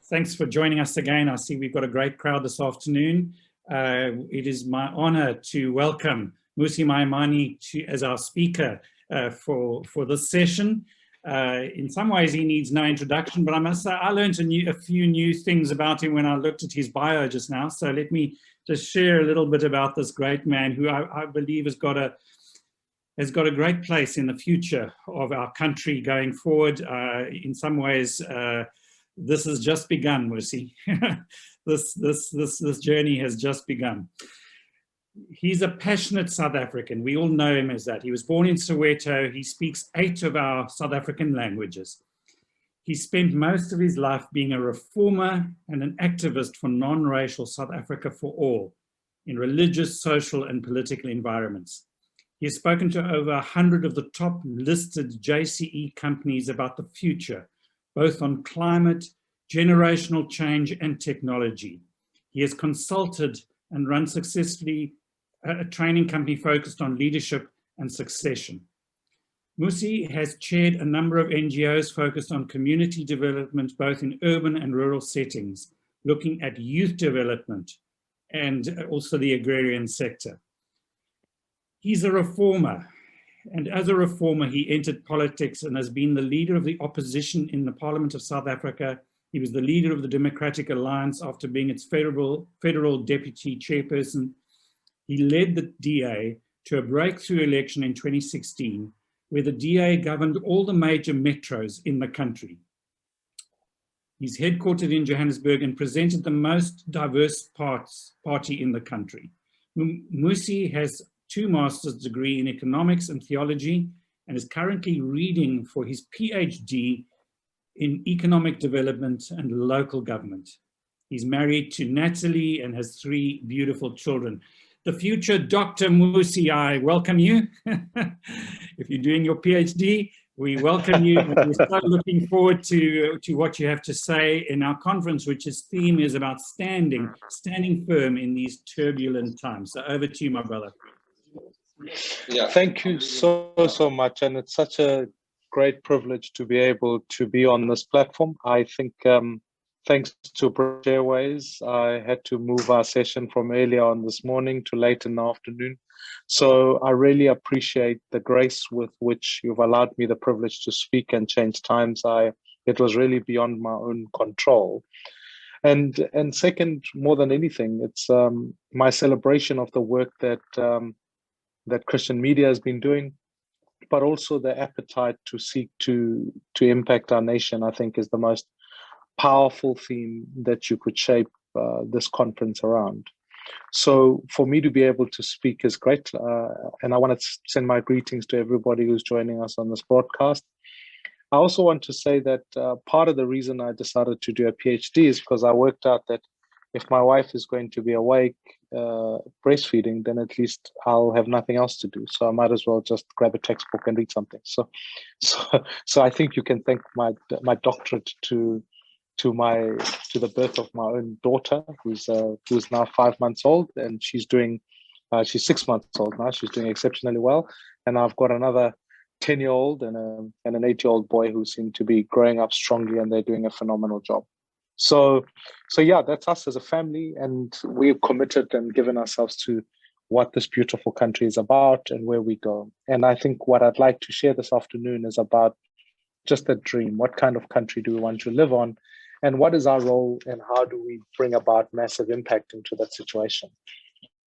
Thanks for joining us again. I see we've got a great crowd this afternoon. It is my honor to welcome Mmusi Maimane as our speaker for this session. In some ways, he needs no introduction, but I must say I learned a few new things about him when I looked at his bio just now. So let me just share a little bit about this great man who I believe has got a great place in the future of our country going forward. In some ways, this has just begun, Mmusi. This journey has just begun. He's a passionate South African. We all know him as that. He was born in Soweto. He speaks 8 of our South African languages. He spent most of his life being a reformer and an activist for non-racial South Africa for all in religious, social, and political environments. He has spoken to over 100 of the top listed JCE companies about the future, both on climate, generational change, and technology. He has consulted and run successfully a training company focused on leadership and succession. Mmusi has chaired a number of NGOs focused on community development, both in urban and rural settings, looking at youth development and also the agrarian sector. He's a reformer, and as a reformer, he entered politics and has been the leader of the opposition in the Parliament of South Africa. He was the leader of the Democratic Alliance after being its federal deputy chairperson. He led the DA to a breakthrough election in 2016, where the DA governed all the major metros in the country. He's headquartered in Johannesburg and presented the most diverse party in the country. Mmusi has 2 master's degree in economics and theology and is currently reading for his PhD in economic development and local government. He's married to Natalie and has 3 beautiful children. The future Dr. Mmusi, I welcome you. If you're doing your PhD, we welcome you. We're so looking forward to what you have to say in our conference, which theme is about standing firm in these turbulent times. So over to you, my brother. Yeah, thank you so much, and it's such a great privilege to be able to be on this platform. I think thanks to British Airways, I had to move our session from earlier on this morning to late in the afternoon. So I really appreciate the grace with which you've allowed me the privilege to speak and change times. It was really beyond my own control. And second, more than anything, it's my celebration of the work that that Christian media has been doing, but also the appetite to seek to impact our nation, I think, is the most powerful theme that you could shape this conference around. So for me to be able to speak is great. And I want to send my greetings to everybody who's joining us on this broadcast. I also want to say that part of the reason I decided to do a PhD is because I worked out that if my wife is going to be awake breastfeeding, then at least I'll have nothing else to do. So I might as well just grab a textbook and read something. So I think you can thank my doctorate to the birth of my own daughter, who's now 5 months old, and she's 6 months old now. She's doing exceptionally well, and I've got another 10-year-old and an 8-year-old boy who seem to be growing up strongly, and they're doing a phenomenal job. So yeah, that's us as a family, and we've committed and given ourselves to what this beautiful country is about and where we go. And I think what I'd like to share this afternoon is about just a dream. What kind of country do we want to live on? And what is our role, and how do we bring about massive impact into that situation?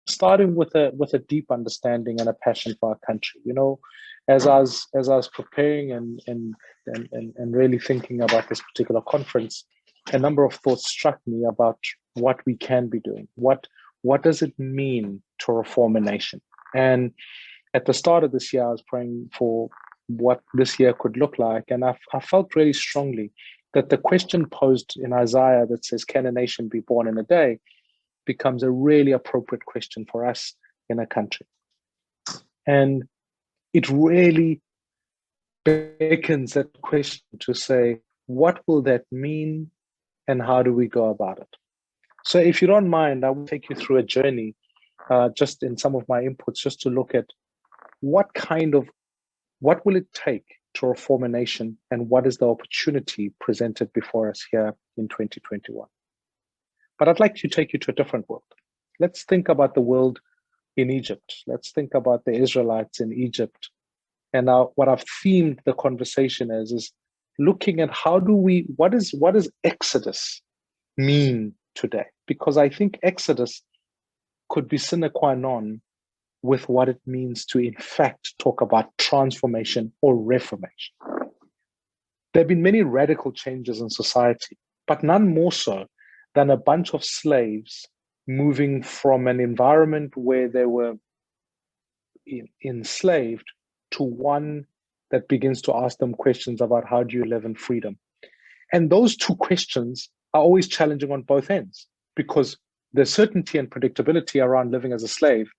Starting with a deep understanding and a passion for our country. You know, as I was preparing and really thinking about this particular conference, a number of thoughts struck me about what we can be doing. What does it mean to reform a nation? And at the start of this year, I was praying for what this year could look like, and I felt really strongly that the question posed in Isaiah that says, "Can a nation be born in a day?" becomes a really appropriate question for us in a country. And it really beckons that question to say, what will that mean, and how do we go about it? So if you don't mind, I will take you through a journey, just in some of my inputs, just to look at what will it take to reform a nation, and what is the opportunity presented before us here in 2021. But I'd like to take you to a different world. Let's think about the world in Egypt. Let's think about the Israelites in Egypt. And now what I've themed the conversation as is looking at what does Exodus mean today? Because I think Exodus could be sine qua non with what it means to, in fact, talk about transformation or reformation. There have been many radical changes in society, but none more so than a bunch of slaves moving from an environment where they were enslaved to one that begins to ask them questions about how do you live in freedom. And those two questions are always challenging on both ends, because there's certainty and predictability around living as a slave.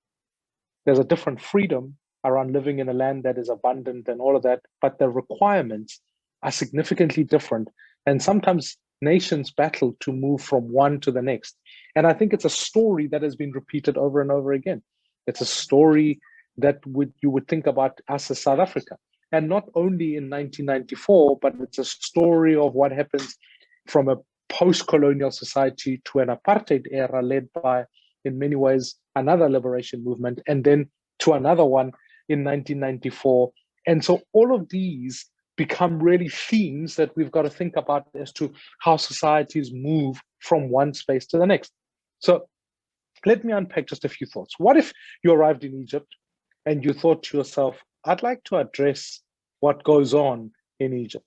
There's a different freedom around living in a land that is abundant and all of that, but the requirements are significantly different. And sometimes nations battle to move from one to the next. And I think it's a story that has been repeated over and over again. It's a story that you would think about us as South Africa. And not only in 1994, but it's a story of what happens from a post-colonial society to an apartheid era led by, in many ways, another liberation movement, and then to another one in 1994. And so all of these become really themes that we've got to think about as to how societies move from one space to the next. So let me unpack just a few thoughts. What if you arrived in Egypt and you thought to yourself, I'd like to address what goes on in Egypt?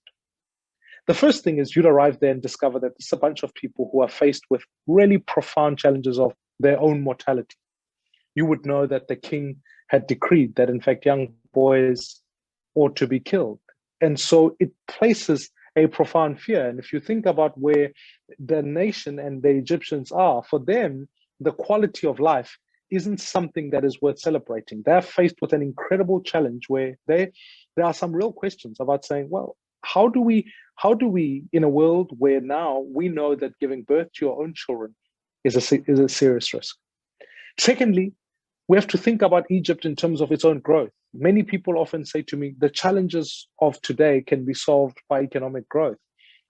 The first thing is you'd arrive there and discover that there's a bunch of people who are faced with really profound challenges of their own mortality. You would know that the king had decreed that, in fact, young boys ought to be killed. And so it places a profound fear. And if you think about where the nation and the Egyptians are, for them, the quality of life isn't something that is worth celebrating. They're faced with an incredible challenge where there are some real questions about saying, well, how do we, in a world where now we know that giving birth to your own children is a serious risk? Secondly, we have to think about Egypt in terms of its own growth. Many people often say to me, the challenges of today can be solved by economic growth.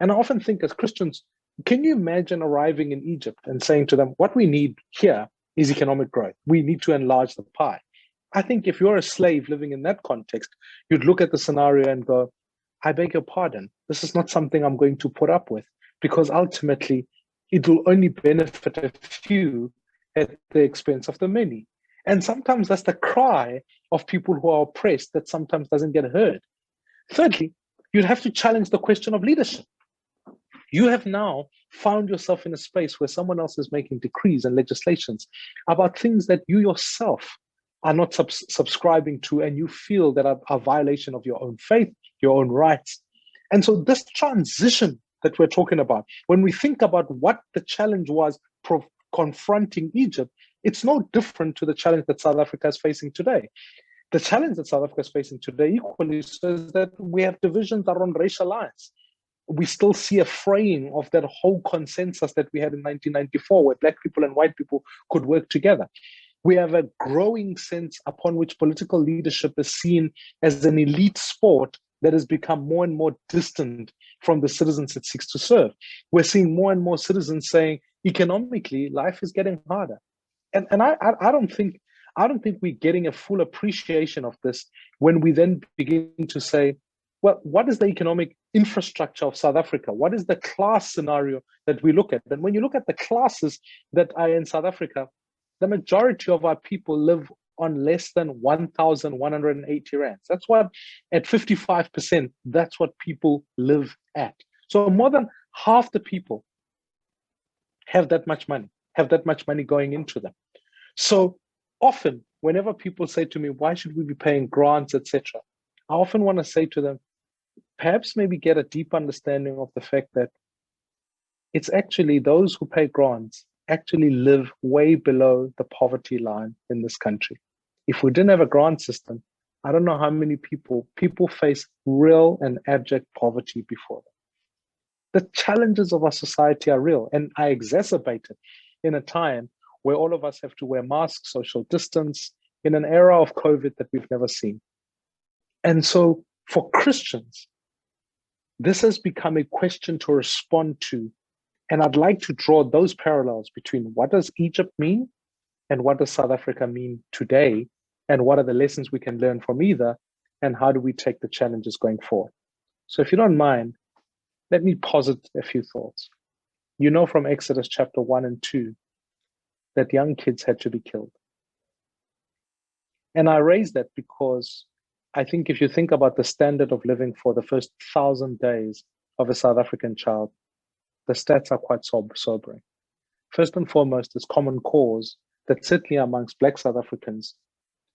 And I often think as Christians, can you imagine arriving in Egypt and saying to them, what we need here is economic growth. We need to enlarge the pie. I think if you're a slave living in that context, you'd look at the scenario and go, I beg your pardon, this is not something I'm going to put up with, because ultimately it will only benefit a few at the expense of the many. And sometimes that's the cry of people who are oppressed that sometimes doesn't get heard. Thirdly, you'd have to challenge the question of leadership. You have now found yourself in a space where someone else is making decrees and legislations about things that you yourself are not subscribing to, and you feel that are a violation of your own faith, your own rights. And so this transition that we're talking about, when we think about what the challenge was confronting Egypt, it's no different to the challenge that South Africa is facing today. The challenge that South Africa is facing today equally says that we have divisions around racial lines. We still see a fraying of that whole consensus that we had in 1994, where Black people and white people could work together. We have a growing sense upon which political leadership is seen as an elite sport that has become more and more distant from the citizens it seeks to serve. We're seeing more and more citizens saying, economically, life is getting harder. And I don't think we're getting a full appreciation of this when we then begin to say, well, what is the economic infrastructure of South Africa? What is the class scenario that we look at? And when you look at the classes that are in South Africa, the majority of our people live on less than 1,180 rands. That's what, at 55%, that's what people live at. So more than half the people have that much money going into them. So often, whenever people say to me, why should we be paying grants, etc., I often want to say to them, perhaps maybe get a deep understanding of the fact that it's actually those who pay grants actually live way below the poverty line in this country. If we didn't have a grant system, I don't know how many people face real and abject poverty before them. The challenges of our society are real and are exacerbated in a time where all of us have to wear masks, social distance, in an era of COVID that we've never seen. And so for Christians, this has become a question to respond to And I'd like to draw those parallels between what does Egypt mean and what does South Africa mean today, and what are the lessons we can learn from either, and how do we take the challenges going forward. So if you don't mind, let me posit a few thoughts. You know from Exodus chapter 1 and 2 that young kids had to be killed. And I raise that because I think if you think about the standard of living for the first 1,000 days of a South African child, the stats are quite sobering. First and foremost is common cause that certainly amongst Black South Africans,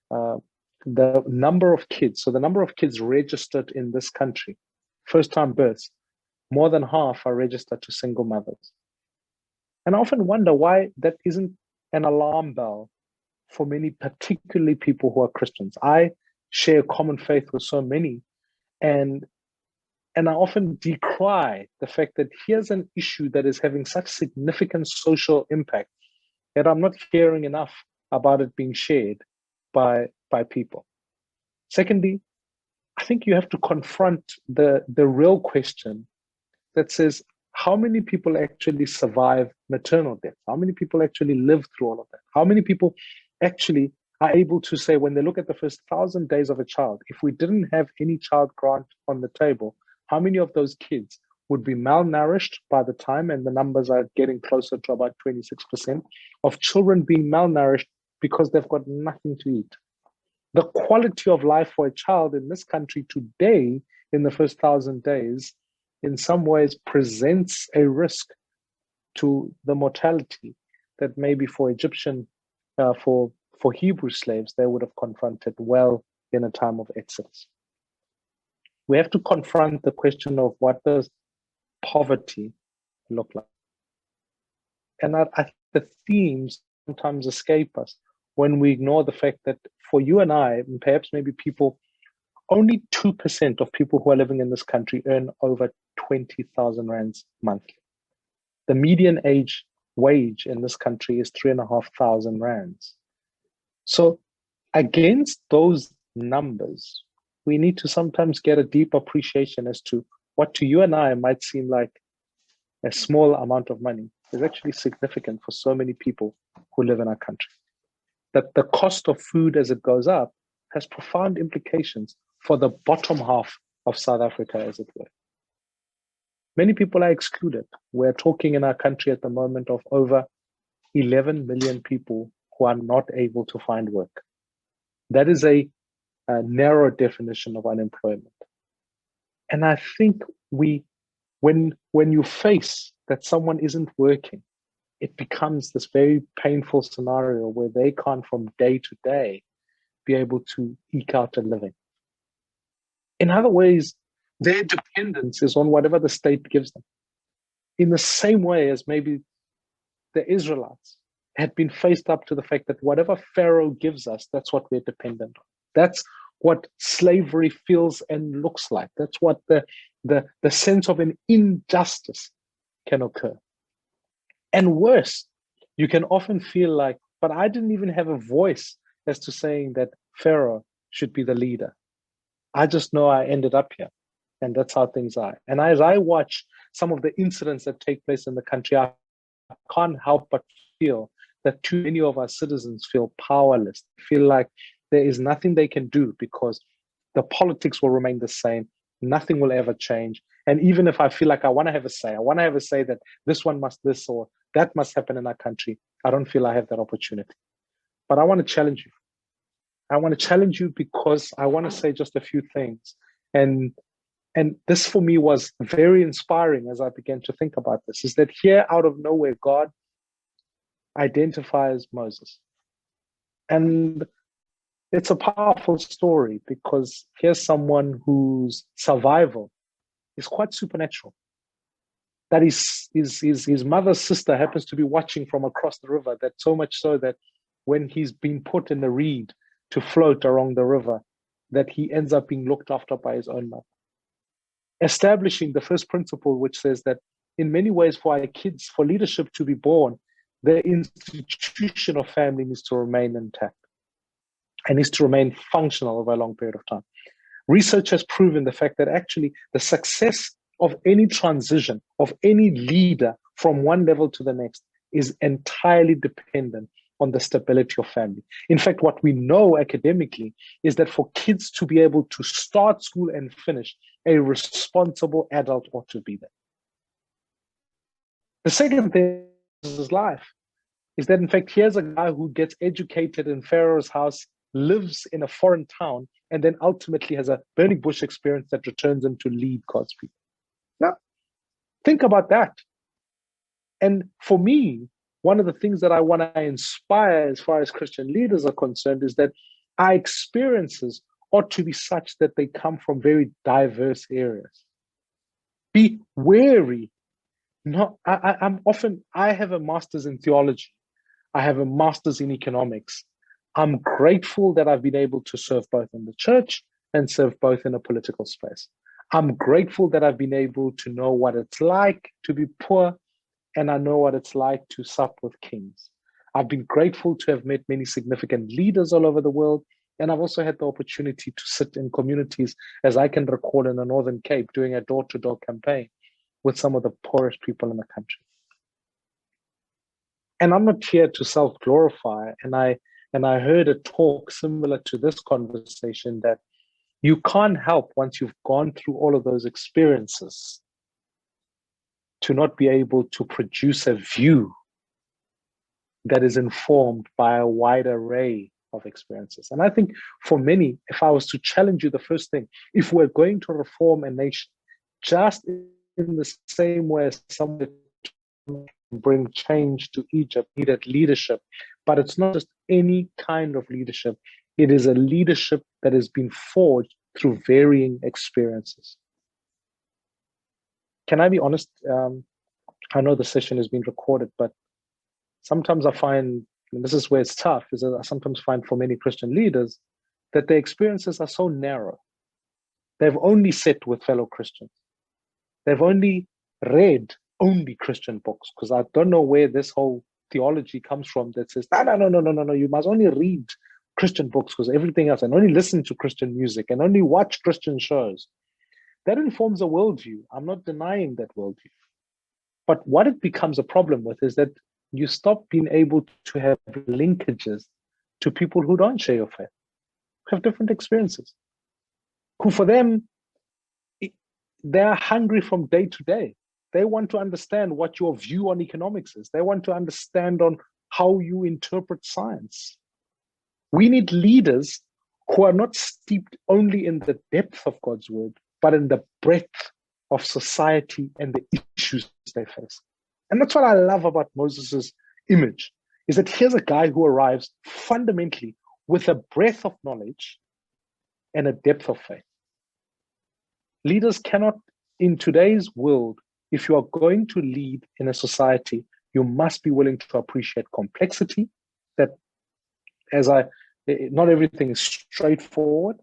the number of kids, so the number of kids registered in this country, first-time births, more than half are registered to single mothers. And I often wonder why that isn't an alarm bell for many, particularly people who are Christians. I share a common faith with so many, and I often decry the fact that here's an issue that is having such significant social impact that I'm not hearing enough about it being shared by people. Secondly, I think you have to confront the real question that says, how many people actually survive maternal death? How many people actually live through all of that? How many people actually are able to say, when they look at the first 1,000 days of a child, if we didn't have any child grant on the table, how many of those kids would be malnourished by the time, and the numbers are getting closer to about 26%, of children being malnourished because they've got nothing to eat. The quality of life for a child in this country today, in the first 1,000 days, in some ways presents a risk to the mortality that maybe for Egyptian, for Hebrew slaves, they would have confronted well in a time of Exodus. We have to confront the question of what does poverty look like? And the themes sometimes escape us when we ignore the fact that for you and I, and perhaps maybe people, only 2% of people who are living in this country earn over 20,000 rands monthly. The median age wage in this country is 3,500 rands. So against those numbers, we need to sometimes get a deep appreciation as to what to you and I might seem like a small amount of money is actually significant for so many people who live in our country. That the cost of food as it goes up has profound implications for the bottom half of South Africa, as it were. Many people are excluded. We're talking in our country at the moment of over 11 million people who are not able to find work. That is a narrow definition of unemployment. And I think when you face that someone isn't working, it becomes this very painful scenario where they can't from day to day be able to eke out a living. In other ways, their dependence is on whatever the state gives them. In the same way as maybe the Israelites had been faced up to the fact that whatever Pharaoh gives us, that's what we're dependent on. That's what slavery feels and looks like. That's what the sense of an injustice can occur. And worse, you can often feel like, but I didn't even have a voice as to saying that Pharaoh should be the leader. I just know I ended up here, and that's how things are. And as I watch some of the incidents that take place in the country, I can't help but feel that too many of our citizens feel powerless, feel like there is nothing they can do because the politics will remain the same. Nothing will ever change. And even if I feel like I want to have a say, I want to have a say that this one must this or that must happen in our country, I don't feel I have that opportunity. But I want to challenge you. I want to challenge you because I want to say just a few things. And this for me was very inspiring as I began to think about this, is that here out of nowhere, God identifies Moses. And it's a powerful story because here's someone whose survival is quite supernatural. That his mother's sister happens to be watching from across the river, that so much so that when he's been put in the reed to float along the river, that he ends up being looked after by his own mother. Establishing the first principle, which says that in many ways for our kids, for leadership to be born, the institution of family needs to remain intact and needs to remain functional over a long period of time. Research has proven the fact that actually the success of any transition, of any leader from one level to the next is entirely dependent on the stability of family. In fact, what we know academically is that for kids to be able to start school and finish, a responsible adult ought to be there. The second thing is life, is that in fact, here's a guy who gets educated in Pharaoh's house, lives in a foreign town, and then ultimately has a burning bush experience that returns him to lead God's people. Now, think about that. And for me, one of the things that I want to inspire as far as Christian leaders are concerned is that our experiences ought to be such that they come from very diverse areas. Be wary. I have a master's in theology. I have a master's in economics. I'm grateful that I've been able to serve both in the church and serve both in a political space. I'm grateful that I've been able to know what it's like to be poor, and I know what it's like to sup with kings. I've been grateful to have met many significant leaders all over the world, and I've also had the opportunity to sit in communities, as I can recall in the Northern Cape, doing a door-to-door campaign with some of the poorest people in the country. And I'm not here to self-glorify, and I heard a talk similar to this conversation that you can't help, once you've gone through all of those experiences, to not be able to produce a view that is informed by a wide array of experiences. And I think for many, if I was to challenge you, the first thing, if we're going to reform a nation, just in the same way as someone bring change to Egypt needed leadership, but it's not just any kind of leadership. It is a leadership that has been forged through varying experiences. Can I be honest? I know the session has been recorded, but sometimes I find, and this is where it's tough, is that I sometimes find for many Christian leaders that their experiences are so narrow. They've only sat with fellow Christians. They've only read only Christian books, because I don't know where this whole theology comes from that says, no, you must only read Christian books because everything else, and only listen to Christian music and only watch Christian shows. That informs a worldview. I'm not denying that worldview. But what it becomes a problem with is that you stop being able to have linkages to people who don't share your faith, who have different experiences, who for them, they're hungry from day to day. They want to understand what your view on economics is. They want to understand on how you interpret science. We need leaders who are not steeped only in the depth of God's word, but in the breadth of society and the issues they face. And that's what I love about Moses's image, is that here's a guy who arrives fundamentally with a breadth of knowledge and a depth of faith. Leaders cannot, in today's world, if you are going to lead in a society, you must be willing to appreciate complexity, that not everything is straightforward,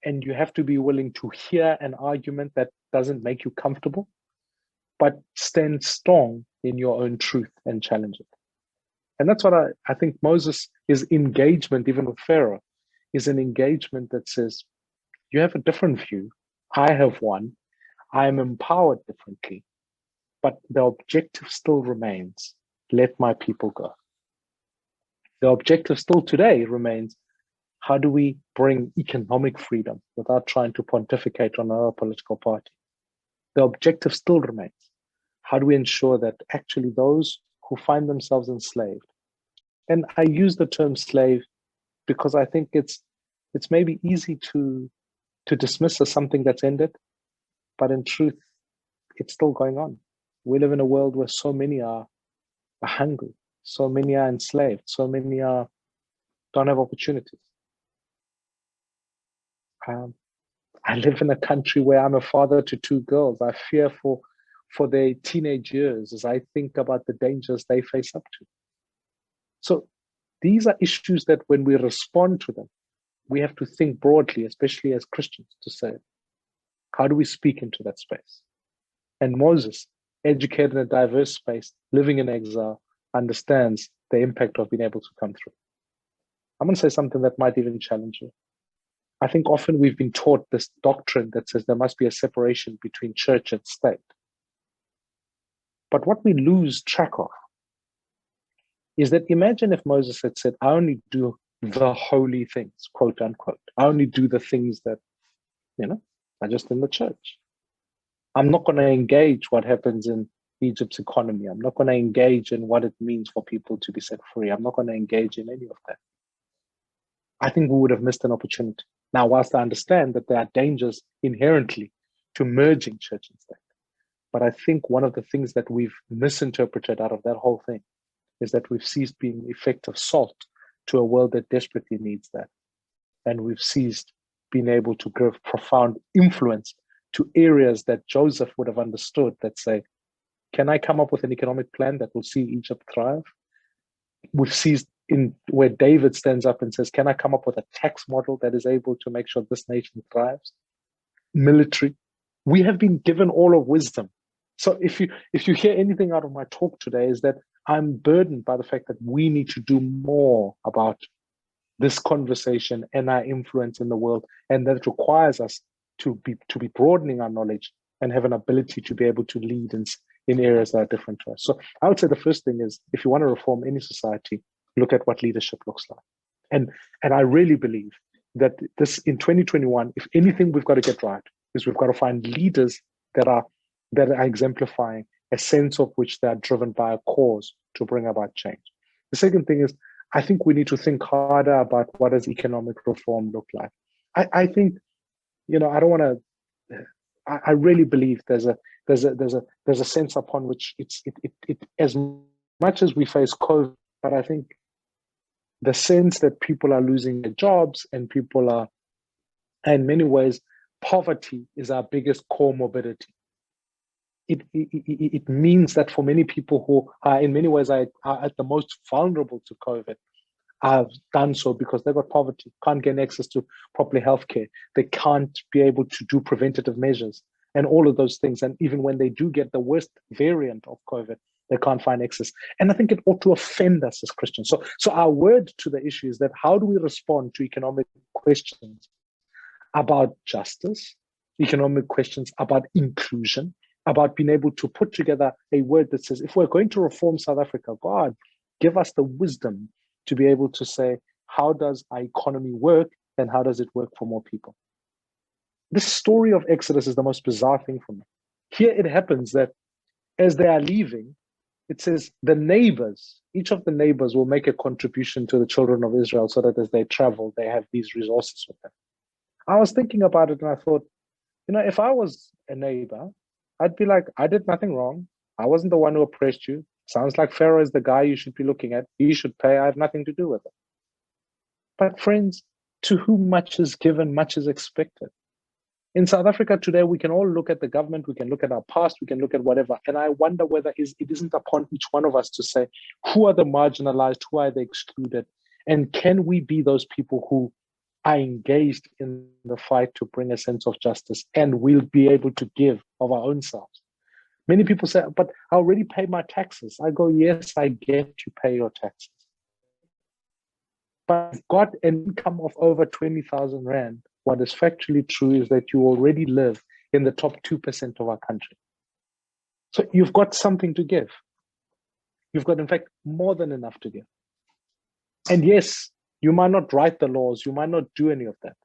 and you have to be willing to hear an argument that doesn't make you comfortable, but stand strong in your own truth and challenge it. And that's what I think Moses' engagement, even with Pharaoh, is an engagement that says, you have a different view, I have one, I am empowered differently, but the objective still remains, let my people go. The objective still today remains, how do we bring economic freedom without trying to pontificate on our political party? The objective still remains, how do we ensure that actually those who find themselves enslaved, and I use the term slave because I think it's maybe easy to dismiss as something that's ended, but in truth, it's still going on. We live in a world where so many are hungry, so many are enslaved, so many don't have opportunities. I live in a country where I'm a father to 2 girls. I fear for their teenage years as I think about the dangers they face up to. So these are issues that when we respond to them, we have to think broadly, especially as Christians, to say, how do we speak into that space? And Moses, educated in a diverse space, living in exile, understands the impact of being able to come through. I'm going to say something that might even challenge you. I think often we've been taught this doctrine that says there must be a separation between church and state. But what we lose track of is that imagine if Moses had said, I only do the holy things, quote unquote. I only do the things that, are just in the church. I'm not going to engage what happens in Egypt's economy. I'm not going to engage in what it means for people to be set free. I'm not going to engage in any of that. I think we would have missed an opportunity. Now, whilst I understand that there are dangers inherently to merging church and state, but I think one of the things that we've misinterpreted out of that whole thing is that we've ceased being effective salt to a world that desperately needs that. And we've ceased being able to give profound influence to areas that Joseph would have understood that say, can I come up with an economic plan that will see Egypt thrive? We've ceased in where David stands up and says, can I come up with a tax model that is able to make sure this nation thrives? Military. We have been given all of wisdom. So if you hear anything out of my talk today is that I'm burdened by the fact that we need to do more about this conversation and our influence in the world. And that requires us to be broadening our knowledge and have an ability to be able to lead in areas that are different to us. So I would say the first thing is, if you want to reform any society, look at what leadership looks like. And I really believe that this in 2021, if anything we've got to get right, is we've got to find leaders that are exemplifying a sense of which they are driven by a cause to bring about change. The second thing is, I think we need to think harder about what does economic reform look like. I think, I don't want to. I really believe there's a sense upon which it as much as we face COVID, but I think the sense that people are losing their jobs and people are, in many ways, poverty is our biggest comorbidity. It means that for many people who are in many ways are at the most vulnerable to COVID, have done so because they've got poverty, can't get access to properly healthcare, they can't be able to do preventative measures and all of those things. And even when they do get the worst variant of COVID, they can't find access. And I think it ought to offend us as Christians. So our word to the issue is that how do we respond to economic questions about justice, economic questions about inclusion, about being able to put together a word that says, if we're going to reform South Africa, God, give us the wisdom to be able to say, how does our economy work and how does it work for more people? This story of Exodus is the most bizarre thing for me. Here it happens that as they are leaving, it says the neighbors, each of the neighbors will make a contribution to the children of Israel so that as they travel, they have these resources with them. I was thinking about it and I thought, if I was a neighbor, I'd be like, I did nothing wrong. I wasn't the one who oppressed you. Sounds like Pharaoh is the guy you should be looking at. He should pay. I have nothing to do with it. But friends, to whom much is given, much is expected. In South Africa today, we can all look at the government, we can look at our past, we can look at whatever. And I wonder whether it isn't upon each one of us to say, who are the marginalized, who are the excluded? And can we be those people who are engaged in the fight to bring a sense of justice and will be able to give of our own selves? Many people say, but I already pay my taxes. I go, yes, I get to pay your taxes. But I've got an income of over 20,000 Rand. What is factually true is that you already live in the top 2% of our country. So you've got something to give. You've got, in fact, more than enough to give. And yes, you might not write the laws, you might not do any of that.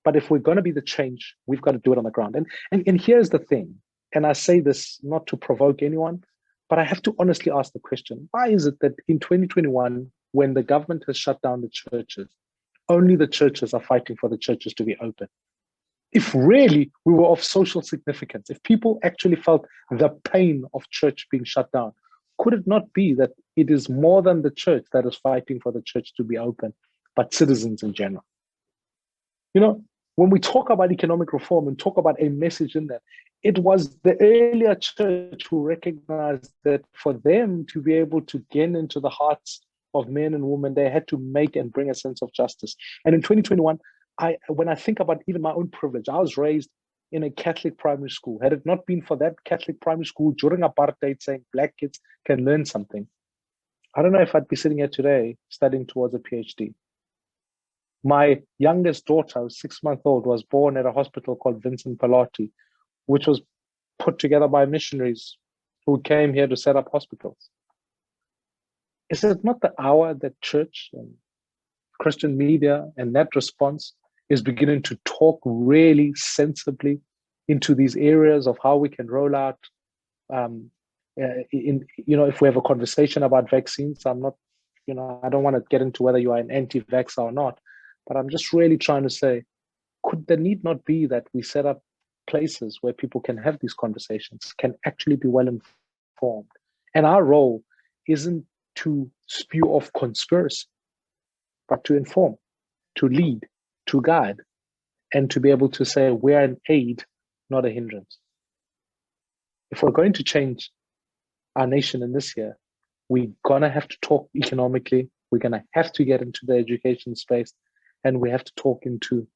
But if we're going to be the change, we've got to do it on the ground. And here's the thing, and I say this not to provoke anyone, but I have to honestly ask the question, why is it that in 2021, when the government has shut down the churches, only the churches are fighting for the churches to be open? If really we were of social significance, if people actually felt the pain of church being shut down, could it not be that it is more than the church that is fighting for the church to be open, but citizens in general? When we talk about economic reform and talk about a message in that, it was the earlier church who recognized that for them to be able to gain into the hearts of men and women, they had to make and bring a sense of justice. And in 2021, when I think about even my own privilege, I was raised in a Catholic primary school. Had it not been for that Catholic primary school during apartheid saying black kids can learn something, I don't know if I'd be sitting here today studying towards a PhD. My youngest daughter, 6-month-old, was born at a hospital called Vincent Pallotti, which was put together by missionaries who came here to set up hospitals. Is it not the hour that church and Christian media and that response is beginning to talk really sensibly into these areas of how we can roll out if we have a conversation about vaccines? I'm not, I don't want to get into whether you are an anti-vaxxer or not, but I'm just really trying to say, could the need not be that we set up places where people can have these conversations, can actually be well informed? And our role isn't to spew off conspiracy, but to inform, to lead, to guide, and to be able to say we're an aid, not a hindrance. If we're going to change our nation in this year, we're going to have to talk economically, we're going to have to get into the education space, and we have to talk into,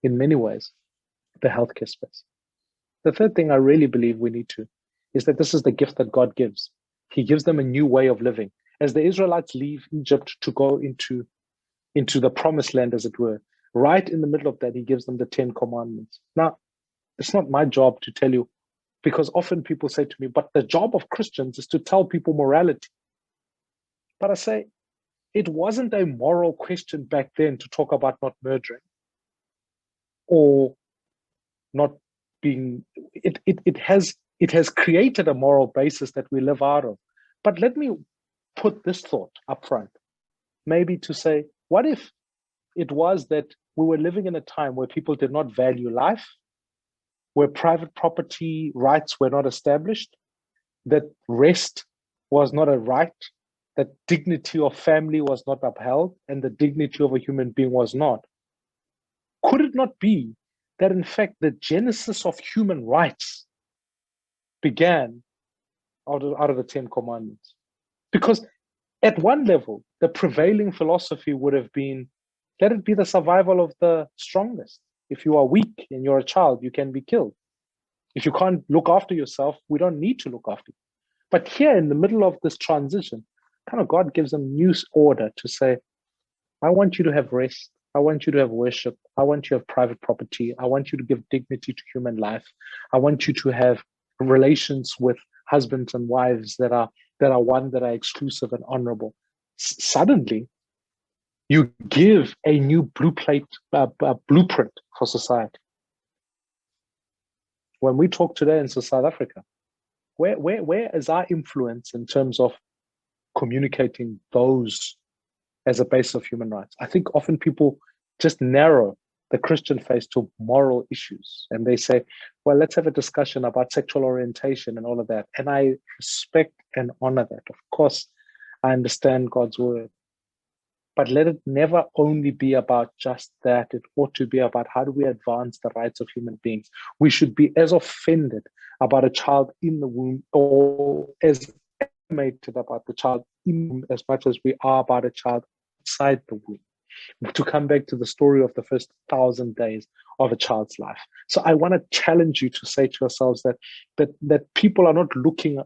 in many ways, the healthcare space. The third thing I really believe we need to is that this is the gift that God gives. He gives them a new way of living. As the Israelites leave Egypt to go into the promised land, as it were, right in the middle of that, he gives them the 10 commandments. Now, it's not my job to tell you, because often people say to me, but the job of Christians is to tell people morality. But I say, it wasn't a moral question back then to talk about not murdering or not being, it has created a moral basis that we live out of. But let me put this thought up front, maybe to say, what if it was that we were living in a time where people did not value life, where private property rights were not established, that rest was not a right, that dignity of family was not upheld, and the dignity of a human being was not? Could it not be that, in fact, the genesis of human rights began out of the 10 commandments? Because at one level, the prevailing philosophy would have been, let it be the survival of the strongest. If you are weak and you're a child, you can be killed. If you can't look after yourself, we don't need to look after you. But here in the middle of this transition, kind of God gives them new order to say, I want you to have rest. I want you to have worship. I want you to have private property. I want you to give dignity to human life. I want you to have relations with husbands and wives that are exclusive and honorable. Suddenly, you give a new blueprint for society. When we talk today in South Africa, where is our influence in terms of communicating those as a base of human rights? I think often people just narrow the Christian faith to moral issues, and they say, well, let's have a discussion about sexual orientation and all of that. And I respect and honor that. Of course, I understand God's word. But let it never only be about just that. It ought to be about how do we advance the rights of human beings. We should be as offended about a child in the womb, or as animated about the child in the womb, as much as we are about a child outside the womb. To come back to the story of the first 1,000 days of a child's life. So I want to challenge you to say to yourselves that people are not looking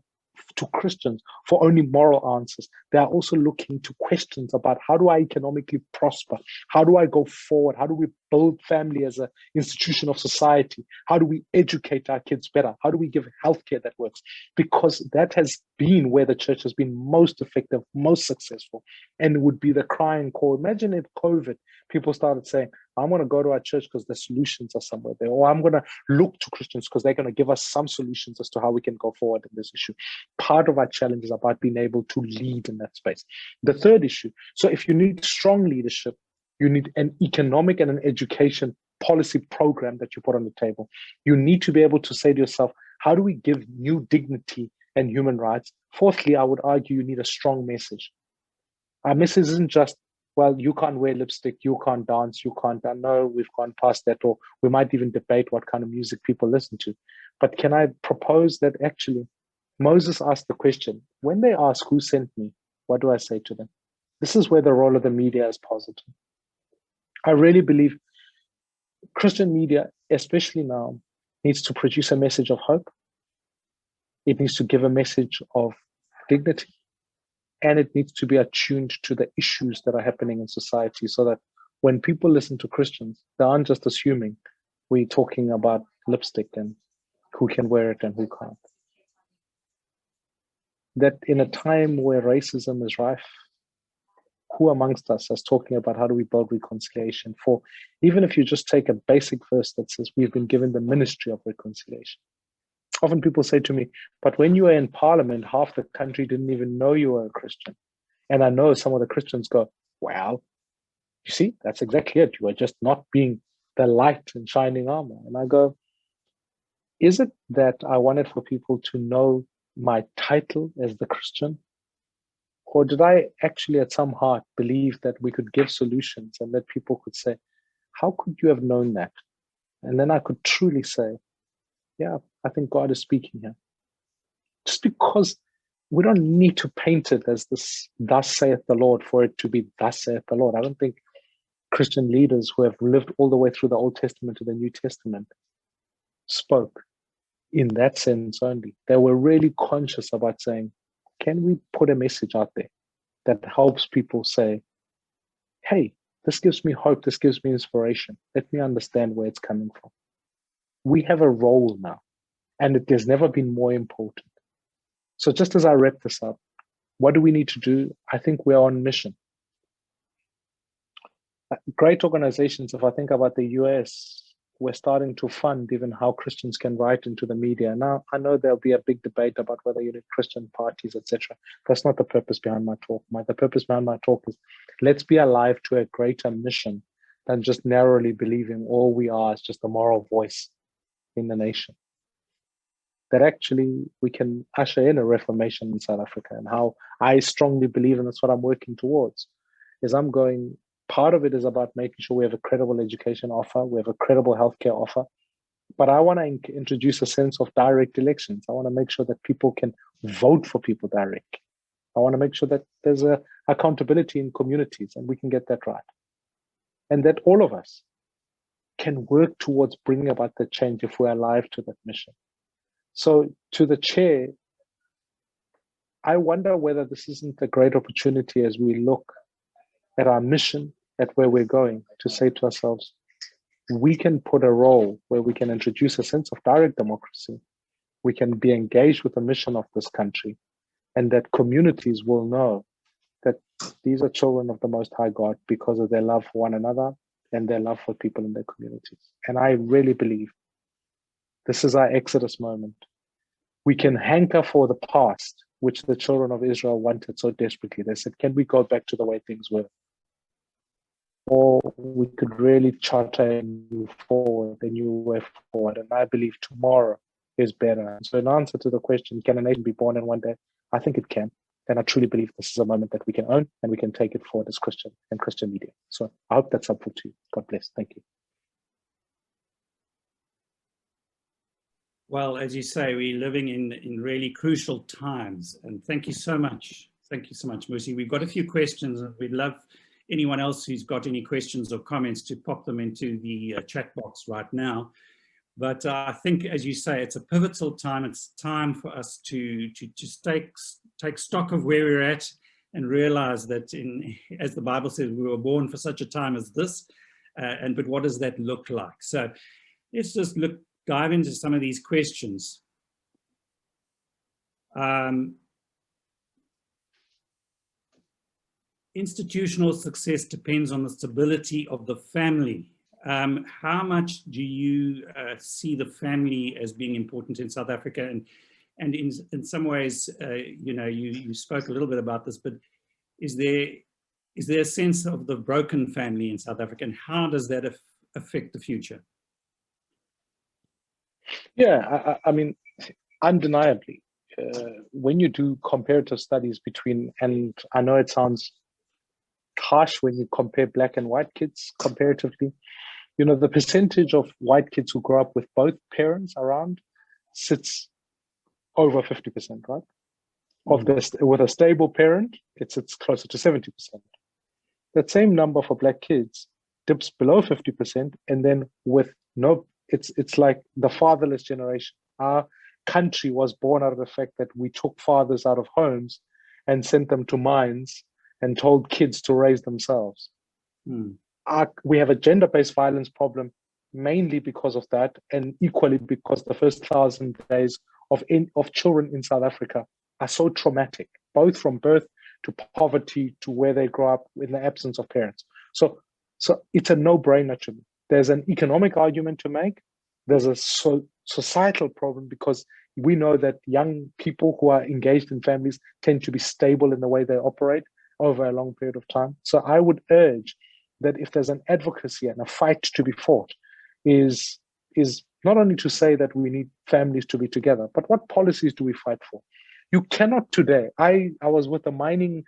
to Christians for only moral answers. They are also looking to questions about, how do I economically prosper? How do I go forward? How do we build family as an institution of society? How do we educate our kids better? How do we give healthcare that works? Because that has been where the church has been most effective, most successful, and would be the crying call. Imagine if COVID, people started saying, I'm going to go to our church because the solutions are somewhere there, or I'm going to look to Christians because they're going to give us some solutions as to how we can go forward in this issue. Part of our challenge is about being able to lead in that space. The third issue, so if you need strong leadership, you need an economic and an education policy program that you put on the table. You need to be able to say to yourself, how do we give new dignity and human rights? Fourthly, I would argue you need a strong message. Our message isn't just, well, you can't wear lipstick, you can't dance, you can't. I know we've gone past that, or we might even debate what kind of music people listen to. But can I propose that actually Moses asked the question, when they ask who sent me, what do I say to them? This is where the role of the media is positive. I really believe Christian media, especially now, needs to produce a message of hope. It needs to give a message of dignity. And it needs to be attuned to the issues that are happening in society, so that when people listen to Christians, they aren't just assuming we're talking about lipstick and who can wear it and who can't. that in a time where racism is rife, who amongst us is talking about how do we build reconciliation? For even if you just take a basic verse that says we've been given the ministry of reconciliation. Often people say to me, but when you were in parliament, half the country didn't even know you were a Christian. And I know some of the Christians go, well, you see, that's exactly it. You are just not being the light and shining armor. And I go, is it that I wanted for people to know my title as the Christian? Or did I actually at some heart believe that we could give solutions and that people could say, how could you have known that? And then I could truly say, yeah, I think God is speaking here. Just because we don't need to paint it as this, thus saith the Lord, for it to be thus saith the Lord. I don't think Christian leaders who have lived all the way through the Old Testament to the New Testament spoke in that sense only. They were really conscious about saying, can we put a message out there that helps people say, hey, this gives me hope, this gives me inspiration. Let me understand where it's coming from. We have a role now, and it has never been more important. So just as I wrap this up, what do we need to do? I think we are on mission. Great organizations, if I think about the US, we're starting to fund even how Christians can write into the media. Now, I know there'll be a big debate about whether you need Christian parties, etc. That's not the purpose behind my talk. The purpose behind my talk is let's be alive to a greater mission than just narrowly believing all we are is just a moral voice in the nation. That actually we can usher in a reformation in South Africa, and how I strongly believe, and that's what I'm working towards, is I'm going, part of it is about making sure we have a credible education offer, we have a credible healthcare offer, but I want to introduce a sense of direct elections. I want to make sure that people can vote for people directly. I want to make sure that there's a accountability in communities, and we can get that right. And that all of us can work towards bringing about the change if we're alive to that mission. So to the chair, I wonder whether this isn't a great opportunity as we look at our mission, at where we're going, to say to ourselves, we can put a role where we can introduce a sense of direct democracy. We can be engaged with the mission of this country, and that communities will know that these are children of the Most High God because of their love for one another and their love for people in their communities. And I really believe this is our Exodus moment. We can hanker for the past, which the children of Israel wanted so desperately. They said, can we go back to the way things were? Or we could really charter and move forward, a new way forward. And I believe tomorrow is better. So in answer to the question, can a nation be born in one day? I think it can. And I truly believe this is a moment that we can own, and we can take it forward as Christian and Christian media. So I hope that's helpful to you. God bless. Thank you. Well, as you say, we're living in really crucial times. And thank you so much. Thank you so much, Mmusi. We've got a few questions, and we'd love anyone else who's got any questions or comments to pop them into the chat box right now. But I think, as you say, it's a pivotal time. It's time for us to just take stock of where we're at and realize that, as the Bible says, we were born for such a time as this. But what does that look like? So let's just dive into some of these questions. Institutional success depends on the stability of the family. How much do you see the family as being important in South Africa? And in some ways, you spoke a little bit about this, but is there a sense of the broken family in South Africa, and how does that affect the future? Yeah, I mean, undeniably, when you do comparative studies between, and I know it sounds harsh when you compare black and white kids comparatively, the percentage of white kids who grow up with both parents around sits over 50%, right? With a stable parent, it sits closer to 70%. That same number for black kids dips below 50%, and then with it's like the fatherless generation. Our country was born out of the fact that we took fathers out of homes and sent them to mines and told kids to raise themselves. We have a gender-based violence problem mainly because of that, and equally because the first 1,000 days of children in South Africa are so traumatic, both from birth to poverty to where they grow up in the absence of parents. So it's a no-brainer to me. There's an economic argument to make. There's a societal problem, because we know that young people who are engaged in families tend to be stable in the way they operate over a long period of time. So I would urge that if there's an advocacy and a fight to be fought, is not only to say that we need families to be together, but what policies do we fight for? You cannot today. I was with the mining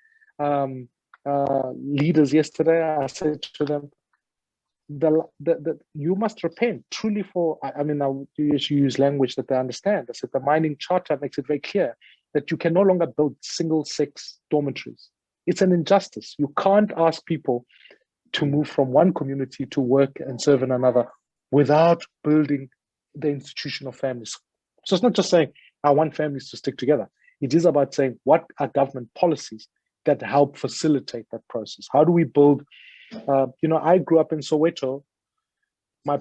leaders yesterday. I said to them, you must repent truly for, I mean, I use language that they understand. I said the mining charter makes it very clear that you can no longer build single-sex dormitories. It's an injustice. You can't ask people to move from one community to work and serve in another without building the institution of families. So it's not just saying, I want families to stick together. It is about saying, what are government policies that help facilitate that process? How do we build, I grew up in Soweto. My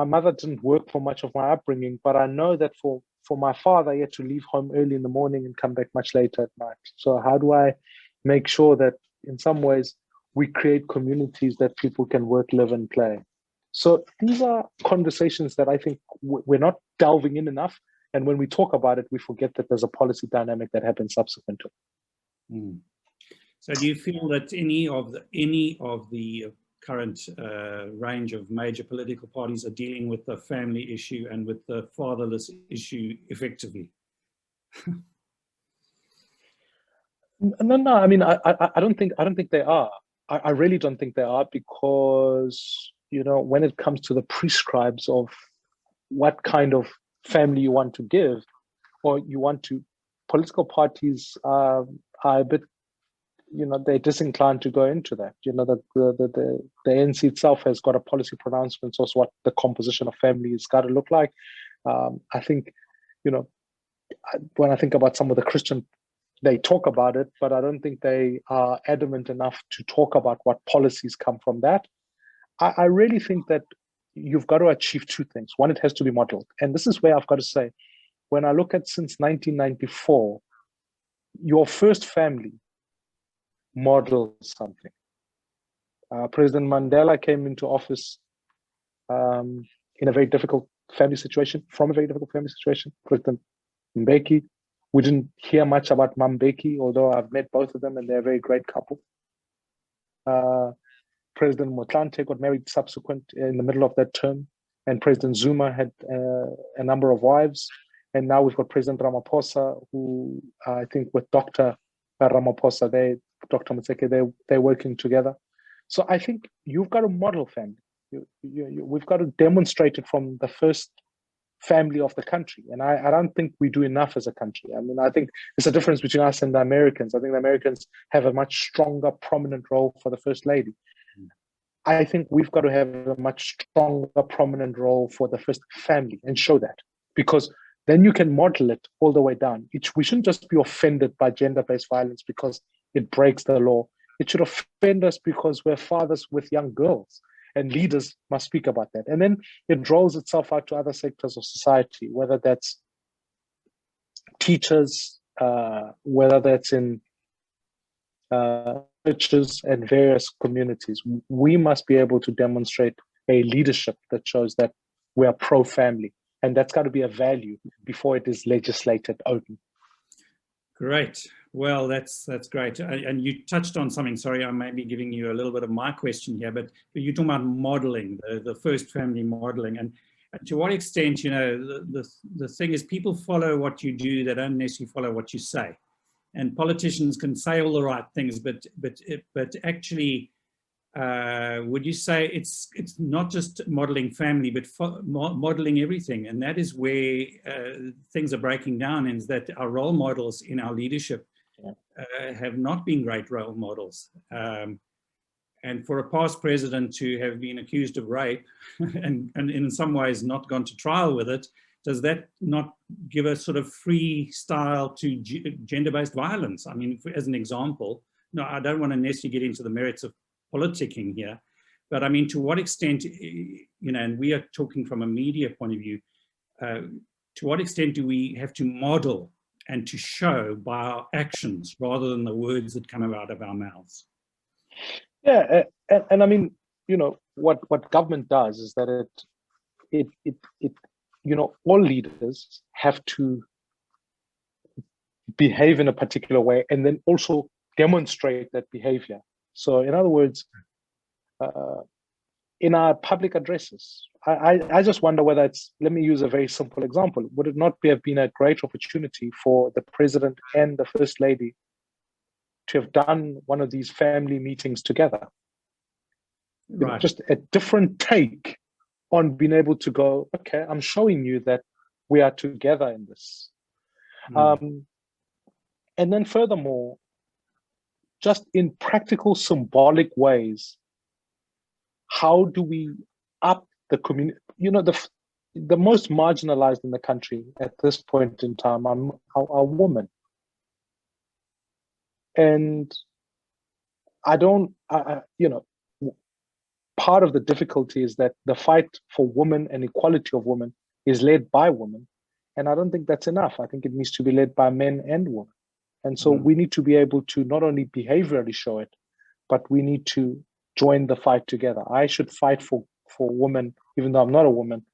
mother didn't work for much of my upbringing, but I know that for my father, he had to leave home early in the morning and come back much later at night. So how do I make sure that in some ways we create communities that people can work, live, and play? So these are conversations that I think we're not delving in enough. And when we talk about it, we forget that there's a policy dynamic that happens subsequent to it. Mm. So do you feel that any of the current range of major political parties are dealing with the family issue and with the fatherless issue effectively? No. I mean, I don't think they are. I really don't think they are, because when it comes to the prescribes of what kind of family you want to give, or you want to, political parties are a bit, they're disinclined to go into that. The ANC itself has got a policy pronouncement as what the composition of family has got to look like. I think, when I think about some of the Christian, they talk about it, but I don't think they are adamant enough to talk about what policies come from that. I really think that you've got to achieve two things. One, it has to be modeled. And this is where I've got to say, when I look at since 1994, your first family models something. President Mandela came into office in a very difficult family situation, President Mbeki, we didn't hear much about Mbeki, although I've met both of them and they're a very great couple. President Motlanthe got married subsequent in the middle of that term, and President Zuma had a number of wives. And now we've got President Ramaphosa, who I think with Dr. Ramaphosa, Dr. Muteke, they're working together. So I think you've got to model family. We've got to demonstrate it from the first family of the country. And I don't think we do enough as a country. I mean, I think there's a difference between us and the Americans. I think the Americans have a much stronger, prominent role for the First Lady. I think we've got to have a much stronger, prominent role for the first family and show that, because then you can model it all the way down. We shouldn't just be offended by gender-based violence because it breaks the law. It should offend us because we're fathers with young girls, and leaders must speak about that. And then it rolls itself out to other sectors of society, whether that's teachers, whether that's in churches and various communities. We must be able to demonstrate a leadership that shows that we are pro-family, and that's got to be a value before it is legislated open. Great. Well, that's great. And you touched on something. Sorry, I may be giving you a little bit of my question here, but you're talking about modeling, the first family modeling, and to what extent, the thing is, people follow what you do, they don't necessarily follow what you say. And politicians can say all the right things, but actually, would you say it's not just modeling family, but modeling everything? And that is where things are breaking down, is that our role models in our leadership have not been great role models. And for a past president to have been accused of rape and in some ways not gone to trial with it, does that not give a sort of freestyle to gender-based violence? I mean, as an example, no, I don't want to necessarily get into the merits of politicking here, but I mean, to what extent, and we are talking from a media point of view, to what extent do we have to model and to show by our actions rather than the words that come out of our mouths. Yeah, and I mean, you know, what government does is that it you know, all leaders have to behave in a particular way and then also demonstrate that behavior. So in other words, in our public addresses, I just wonder whether it's, let me use a very simple example. Would it not have been a great opportunity for the president and the first lady to have done one of these family meetings together? You know, just a different take on being able to go, okay, I'm showing you that we are together in this. And then furthermore, just in practical, symbolic ways, how do we up the community? You know, the most marginalized in the country at this point in time are women. And you know, part of the difficulty is that the fight for women and equality of women is led by women. And I don't think that's enough. I think it needs to be led by men and women. And so we need to be able to not only behaviorally show it, but we need to join the fight together. I should fight for women, even though I'm not a woman,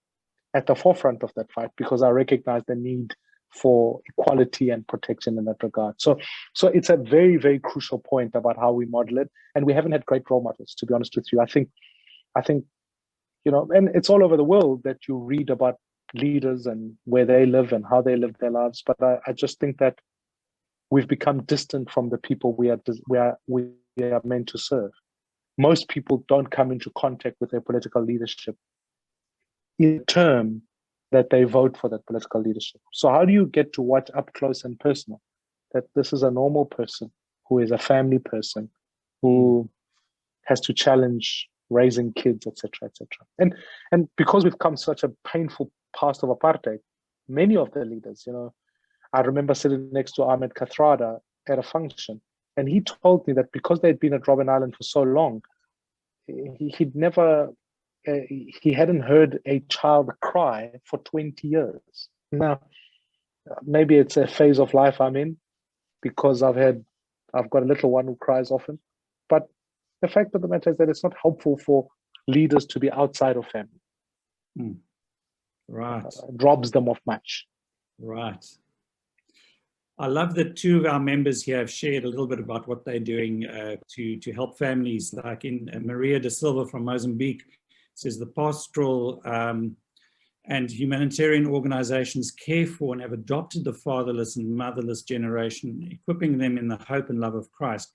at the forefront of that fight, because I recognize the need for equality and protection in that regard. So it's a very, very crucial point about how we model it. And we haven't had great role models, to be honest with you. I think, you know, and it's all over the world that you read about leaders and where they live and how they live their lives. But I just think that we've become distant from the people we are meant to serve. Most people don't come into contact with their political leadership in the term that they vote for that political leadership. So how do you get to watch up close and personal that this is a normal person who is a family person who has to challenge raising kids, etc., etc. And because we've come such a painful past of apartheid, many of the leaders, you know, I remember sitting next to Ahmed Kathrada at a function, and he told me that because they'd been at Robben Island for so long, he hadn't heard a child cry for 20 years. Now, maybe it's a phase of life I'm in because I've got a little one who cries often, but the fact of the matter is that it's not helpful for leaders to be outside of family. Right. It robs them of much. Right. I love that two of our members here have shared a little bit about what they're doing to help families, like in Maria da Silva from Mozambique says the pastoral and humanitarian organizations care for and have adopted the fatherless and motherless generation, equipping them in the hope and love of Christ.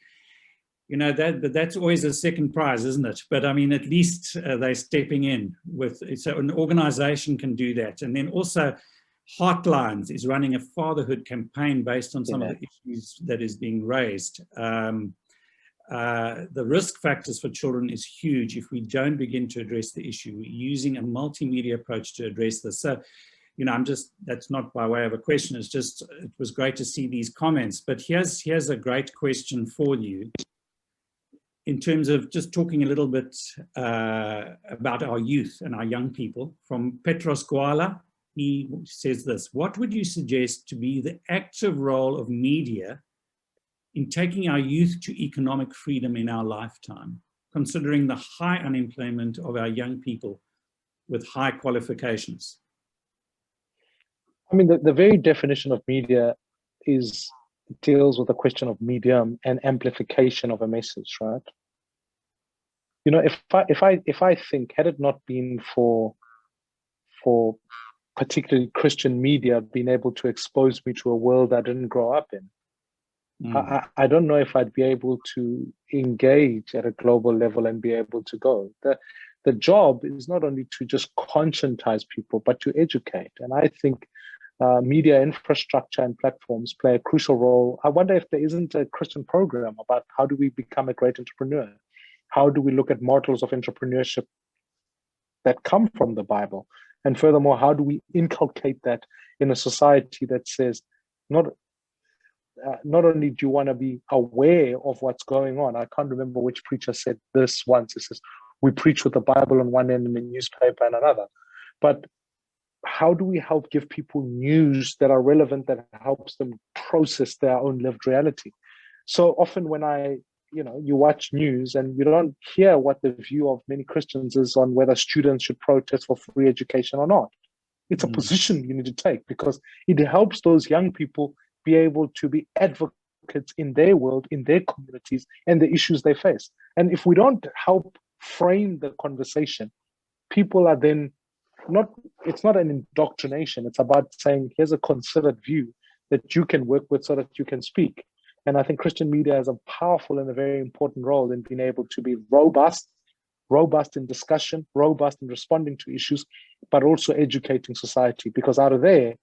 You know, that's always a second prize, isn't it? But I mean, at least they're stepping in with, so an organization can do that. And then also Heartlines is running a fatherhood campaign based on some of the issues that is being raised. The risk factors for children is huge if we don't begin to address the issue. We're using a multimedia approach to address this. So, you know, that's not by way of a question, it's just, it was great to see these comments. But here's a great question for you. In terms of just talking a little bit about our youth and our young people, from Petros Gwala, he says this: what would you suggest to be the active role of media in taking our youth to economic freedom in our lifetime, considering the high unemployment of our young people with high qualifications? I mean, the very definition of media deals with the question of medium and amplification of a message, right? You know, if I think, had it not been for particularly Christian media being able to expose me to a world I didn't grow up in, I don't know if I'd be able to engage at a global level and be able to go. The job is not only to just conscientize people, but to educate. And I think media infrastructure and platforms play a crucial role. I wonder if there isn't a Christian program about how do we become a great entrepreneur? How do we look at models of entrepreneurship that come from the Bible? And furthermore, how do we inculcate that in a society that says, not only do you want to be aware of what's going on. I can't remember which preacher said this once. It says, we preach with the Bible on one end and the newspaper on another. But how do we help give people news that are relevant, that helps them process their own lived reality? So often when you watch news and you don't hear what the view of many Christians is on whether students should protest for free education or not. It's a position you need to take, because it helps those young people be able to be advocates in their world, in their communities, and the issues they face. And if we don't help frame the conversation, people are then it's not an indoctrination. It's about saying, here's a considered view that you can work with so that you can speak. And I think Christian media has a powerful and a very important role in being able to be robust in discussion, robust in responding to issues, but also educating society. Because out of there,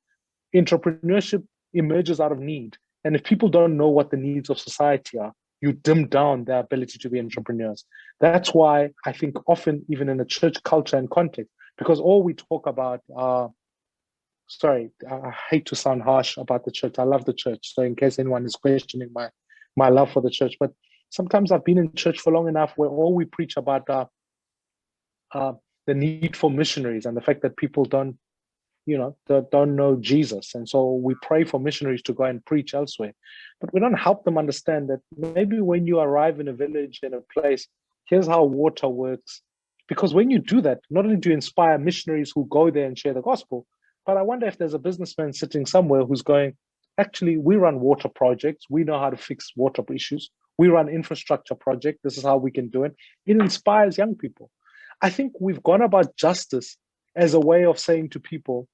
entrepreneurship emerges out of need. And if people don't know what the needs of society are, you dim down their ability to be entrepreneurs. That's why I think often, even in a church culture and context, because all we talk about are, sorry, I hate to sound harsh about the church. I love the church. So in case anyone is questioning my love for the church, but sometimes I've been in church for long enough where all we preach about the need for missionaries and the fact that people don't know Jesus. And so we pray for missionaries to go and preach elsewhere. But we don't help them understand that maybe when you arrive in a village, in a place, here's how water works. Because when you do that, not only do you inspire missionaries who go there and share the gospel, but I wonder if there's a businessman sitting somewhere who's going, actually, we run water projects. We know how to fix water issues. We run infrastructure projects. This is how we can do it. It inspires young people. I think we've gone about justice as a way of saying to people,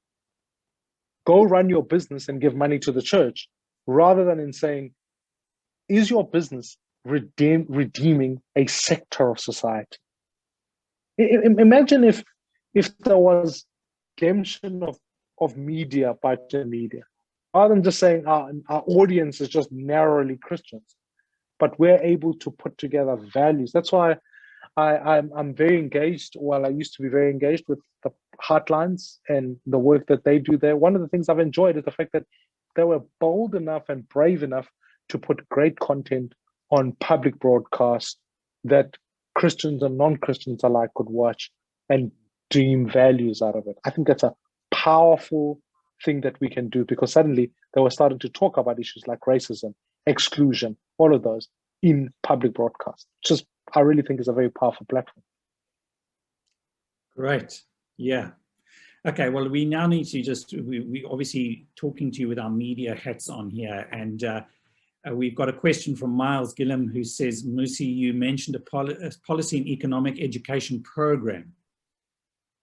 go run your business and give money to the church, rather than in saying, is your business redeeming a sector of society? Imagine if there was redemption of media by the media, rather than just saying our audience is just narrowly Christians, but we're able to put together values. That's why I'm very engaged. Well, I used to be very engaged with the Heartlines and the work that they do there. One of the things I've enjoyed is the fact that they were bold enough and brave enough to put great content on public broadcast that Christians and non-Christians alike could watch and dream values out of it. I think that's a powerful thing that we can do, because suddenly they were starting to talk about issues like racism, exclusion, all of those in public broadcast. Just, I really think is a very powerful platform. Great. Yeah. Okay. Well, we now need to we obviously talking to you with our media hats on here, and we've got a question from Miles Gillum, who says, Mmusi, you mentioned a policy and economic education program.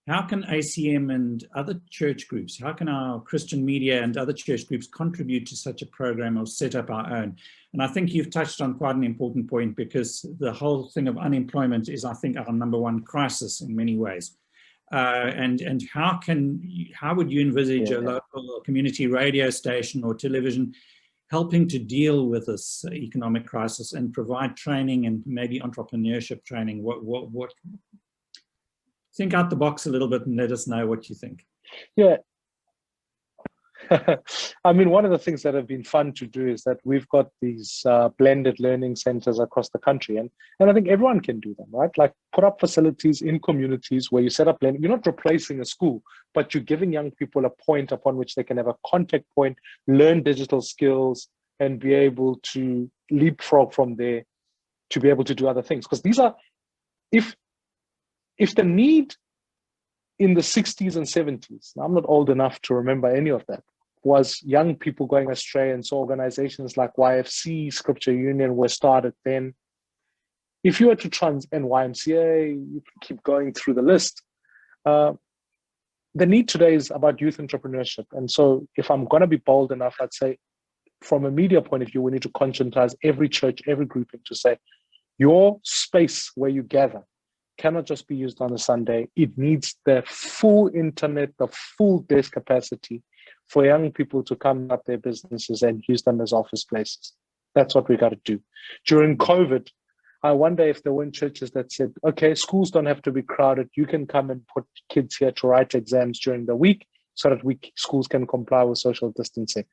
How can ACM and other church groups, how can our Christian media and other church groups contribute to such a program or set up our own? And I think you've touched on quite an important point, because the whole thing of unemployment is, I think, our number one crisis in many ways. And how would you envisage a local community radio station or television helping to deal with this economic crisis and provide training and maybe entrepreneurship training? What think out the box a little bit and let us know what you think. Yeah. I mean, one of the things that have been fun to do is that we've got these blended learning centers across the country. And I think everyone can do them, right? Like put up facilities in communities where you set up learning. You're not replacing a school, but you're giving young people a point upon which they can have a contact point, learn digital skills, and be able to leapfrog from there to be able to do other things. Because these are, if the need in the 60s and 70s, I'm not old enough to remember any of that, was young people going astray, and so organizations like YFC, Scripture Union were started then. If you were to and YMCA, you can keep going through the list. The need today is about youth entrepreneurship. And so if I'm going to be bold enough, I'd say from a media point of view, we need to conscientize every church, every grouping to say, your space where you gather cannot just be used on a Sunday. It needs the full internet, the full desk capacity for young people to come up their businesses and use them as office places. That's what we got to do. During COVID, I wonder if there weren't churches that said, okay, schools don't have to be crowded. You can come and put kids here to write exams during the week so that schools can comply with social distancing.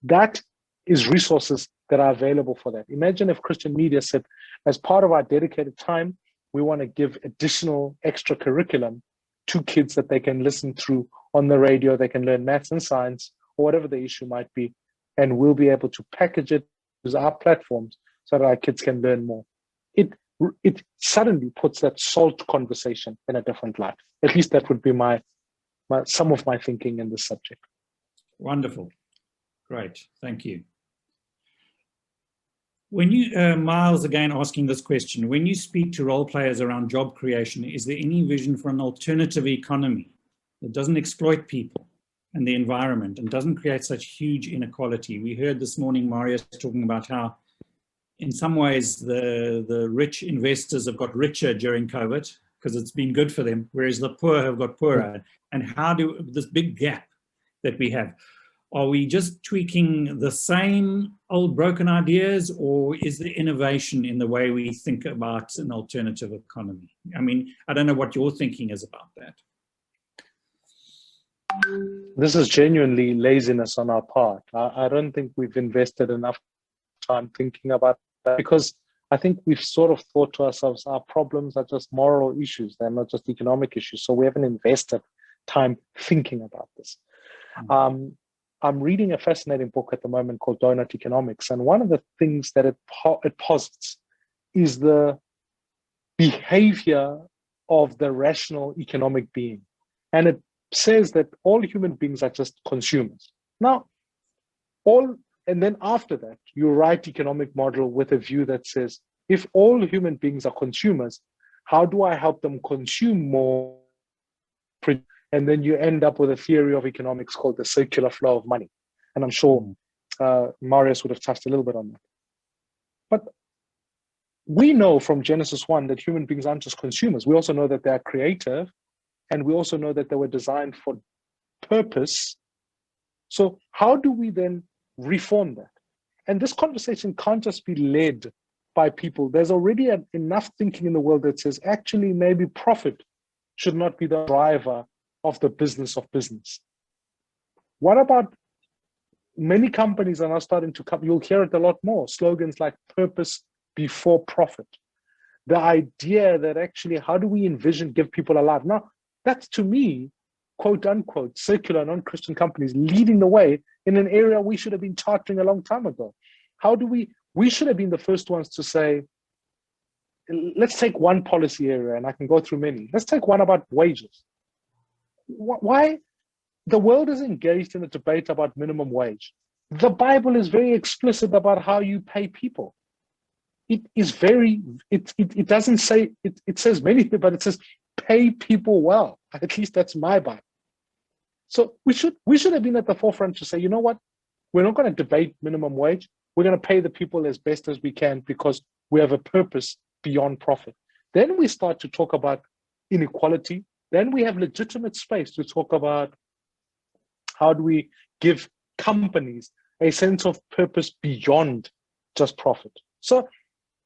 That is resources that are available for that. Imagine if Christian media said, as part of our dedicated time, we want to give additional extra curriculum to kids that they can listen through on the radio. They can learn maths and science or whatever the issue might be. And we'll be able to package it as our platforms so that our kids can learn more. It suddenly puts that SALT conversation in a different light. At least that would be some of my thinking in this subject. Wonderful. Great. Thank you. When you, Miles, again asking this question, when you speak to role players around job creation, is there any vision for an alternative economy that doesn't exploit people and the environment and doesn't create such huge inequality? We heard this morning Marius talking about how in some ways the rich investors have got richer during COVID because it's been good for them, whereas the poor have got poorer. And how do this big gap that we have, are we just tweaking the same old broken ideas, or is there innovation in the way we think about an alternative economy? I mean, I don't know what your thinking is about that. This is genuinely laziness on our part. I don't think we've invested enough time thinking about that, because I think we've sort of thought to ourselves, our problems are just moral issues. They're not just economic issues. So we haven't invested time thinking about this. I'm reading a fascinating book at the moment called Donut Economics. And one of the things that it posits is the behavior of the rational economic being. And it says that all human beings are just consumers. Now, and then after that, you write economic model with a view that says, if all human beings are consumers, how do I help them consume more? And then you end up with a theory of economics called the circular flow of money. And I'm sure Marius would have touched a little bit on that. But we know from Genesis 1 that human beings aren't just consumers. We also know that they are creative, and we also know that they were designed for purpose. So how do we then reform that? And this conversation can't just be led by people. There's already enough thinking in the world that says, actually, maybe profit should not be the driver of the business of business. What about many companies are now starting to come, you'll hear it a lot more, slogans like purpose before profit. The idea that actually, how do we envision give people a life? Now, that's to me, quote unquote, secular non-Christian companies leading the way in an area we should have been charting a long time ago. How do we should have been the first ones to say, let's take one policy area, and I can go through many. Let's take one about wages. Why? The world is engaged in a debate about minimum wage. The Bible is very explicit about how you pay people. It doesn't say, it says many things, but it says pay people well. At least that's my Bible. So we should have been at the forefront to say, you know what? We're not going to debate minimum wage. We're going to pay the people as best as we can because we have a purpose beyond profit. Then we start to talk about inequality. Then we have legitimate space to talk about how do we give companies a sense of purpose beyond just profit. So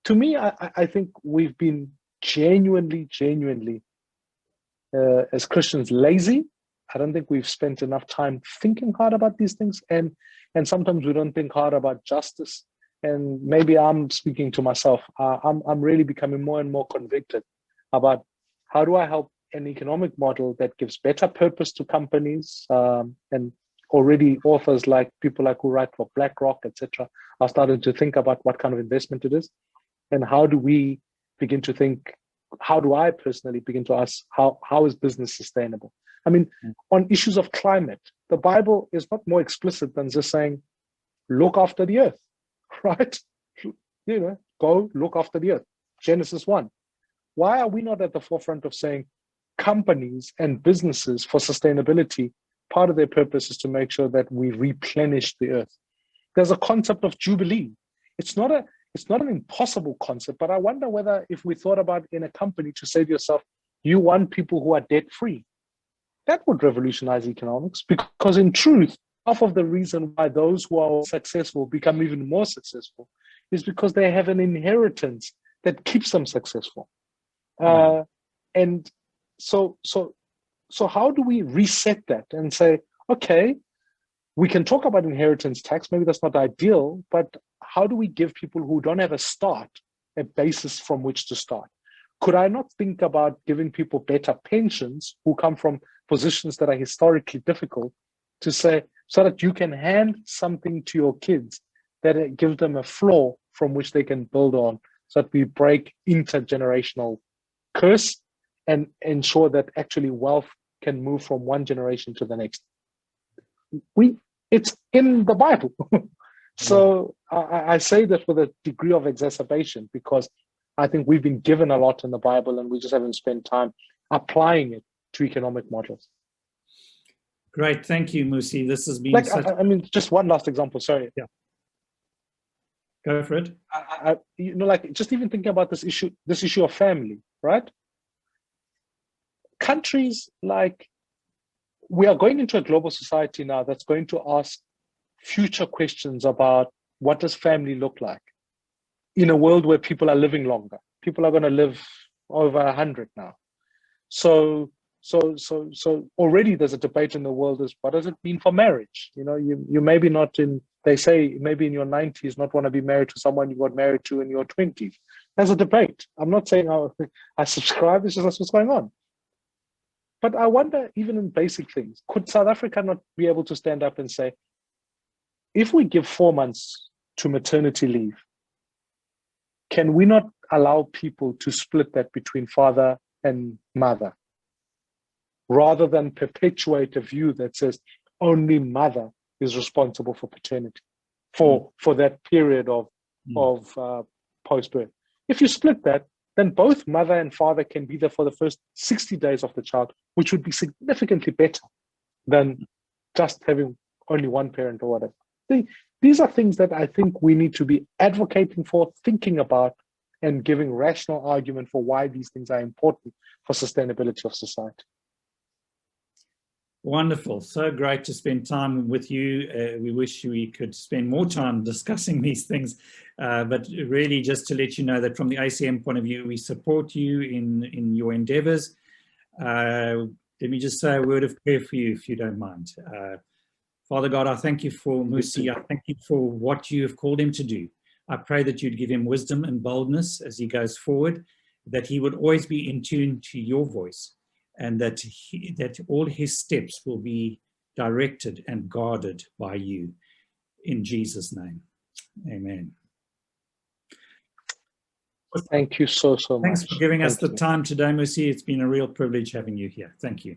to me, I think we've been genuinely, as Christians, lazy. I don't think we've spent enough time thinking hard about these things. And sometimes we don't think hard about justice. And maybe I'm speaking to myself. I'm really becoming more and more convicted about how do I help an economic model that gives better purpose to companies, and already authors like people like who write for BlackRock, etc., are starting to think about what kind of investment it is, and how do we begin to think? How do I personally begin to ask how is business sustainable? I mean, on issues of climate, the Bible is not more explicit than just saying, look after the earth, right? Go look after the earth. Genesis 1. Why are we not at the forefront of saying companies and businesses for sustainability, part of their purpose is to make sure that we replenish the earth? There's a concept of jubilee. It's not an impossible concept, but I wonder whether if we thought about in a company to say to yourself, you want people who are debt-free, that would revolutionize economics, because in truth, half of the reason why those who are successful become even more successful is because they have an inheritance that keeps them successful. And so how do we reset that and say, okay, we can talk about inheritance tax, maybe that's not ideal, but how do we give people who don't have a start a basis from which to start? could I not think about giving people better pensions who come from positions that are historically difficult, to say, so that you can hand something to your kids that it gives them a floor from which they can build on, so that we break intergenerational curse and ensure that actually wealth can move from one generation to the next. It's in the Bible. So I say that with a degree of exacerbation, because I think we've been given a lot in the Bible and we just haven't spent time applying it to economic models. Great, thank you, Mmusi. This has been like, I mean, just one last example, sorry. Yeah. Go for it. Like, just even thinking about this issue of family, right? Countries like, we are going into a global society now that's going to ask future questions about what does family look like in a world where people are living longer. People are going to live over 100 now. So already there's a debate in the world is, what does it mean for marriage? You know, you maybe not in, they say maybe in your 90s not want to be married to someone you got married to in your 20s. There's a debate. I'm not saying I subscribe, it's just that's what's going on. But I wonder, even in basic things, could South Africa not be able to stand up and say, if we give 4 months to maternity leave, can we not allow people to split that between father and mother, rather than perpetuate a view that says only mother is responsible for paternity, for that period of post-birth? If you split that, then both mother and father can be there for the first 60 days of the child, which would be significantly better than just having only one parent or whatever. These are things that I think we need to be advocating for, thinking about, and giving rational argument for why these things are important for sustainability of society. Wonderful. So great to spend time with you. We wish we could spend more time discussing these things, but really just to let you know that from the ACM point of view, we support you in your endeavors. Let me just say a word of prayer for you, if you don't mind. Father God, I thank you for Mmusi. I thank you for what you have called him to do. I pray that you'd give him wisdom and boldness as he goes forward, that he would always be in tune to your voice, and that all his steps will be directed and guarded by you. In Jesus' name, amen. Thank you so much. Thanks for giving us the time today, Mmusi. It's been a real privilege having you here. Thank you.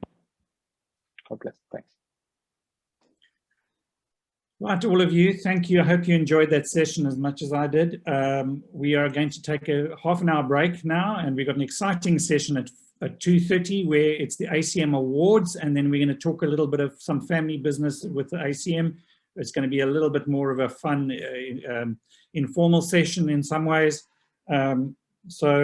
God bless. Thanks. Right, all of you, thank you. I hope you enjoyed that session as much as I did. We are going to take a half-an-hour break now, and we've got an exciting session at 2:30 where it's the ACM Awards, and then we're going to talk a little bit of some family business with the ACM. It's going to be a little bit more of a fun, informal session in some ways. So